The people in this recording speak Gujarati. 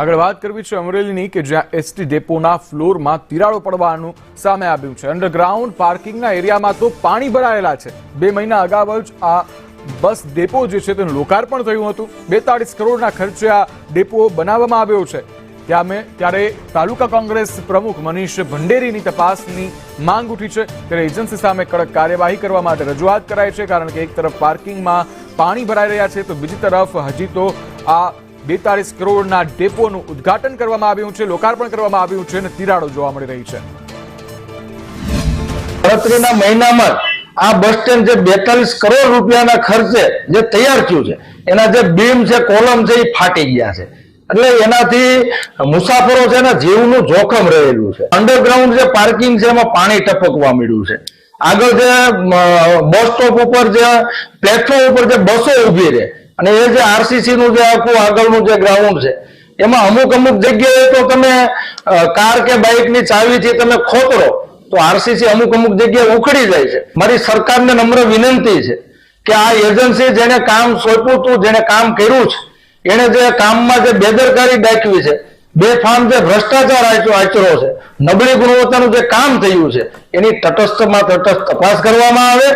આગળ વાત કરવી છે અમરેલીની કે જ્યાં એસટી ડેપોના ફ્લોરમાં તિરાડો પડવાનું સામે આવ્યું છે। અંડરગ્રાઉન્ડ પાર્કિંગના એરિયામાં તો પાણી ભરાયેલા છે। 2 મહિના અગાઉ જ આ બસ ડેપો જે છે તેનું લોકાર્પણ થયું હતું। 42 કરોડના ખર્ચે આ ડેપો બનાવવામાં આવ્યો છે। ત્યારે તાલુકા કોંગ્રેસ પ્રમુખ મનીષ ભંડેરીની તપાસની માંગ ઉઠી છે। ત્યારે એજન્સી સામે કડક કાર્યવાહી કરવા માટે રજૂઆત કરાઈ છે, કારણ કે એક તરફ પાર્કિંગમાં પાણી ભરાઈ રહ્યા છે તો બીજી તરફ હજી તો આ 42 કરોડના ડેપોનું ઉદ્ઘાટન કરવામાં આવ્યું છે, લોકાર્પણ કરવામાં આવ્યું છે અને તિરાડો જોવા મળી રહી છે। ગણતરીના મહિનામાં આ બસ સ્ટેન્ડ જે 42 કરોડ રૂપિયાના ખર્ચે જે તૈયાર થયું છે, એના જે બીમ છે, કોલમ છે, એ ફાટી ગયા છે। એટલે એનાથી મુસાફરો છે ને જીવનું જોખમ રહેલું છે। અંડરગ્રાઉન્ડ જે પાર્કિંગ છે એમાં પાણી ટપકવા મળ્યું છે। આગળ જે બસ સ્ટોપ ઉપર જે પ્લેટફોર્મ ઉપર જે બસો ઉભી રહે અને એ જે આરસીસી નું જે આખું આગળનું જે ગ્રાઉન્ડ છે એમાં અમુક જગ્યાએ તો તમે કાર કે બાઇકની ચાવીથી તમે ખોતરો તો આરસીસી અમુક જગ્યાએ ઉખડી જાય છે। મારી સરકારને નમ્ર વિનંતી છે કે આ એજન્સી જેને કામ સોંપ્યું હતું, જેને કામ કર્યું છે, એને જે કામમાં જે બેદરકારી દાખવી છે, બેફામ જે ભ્રષ્ટાચાર આચરો છે, નબળી ગુણવત્તાનું જે કામ થયું છે, એની તટસ્થ તપાસ કરવામાં આવે।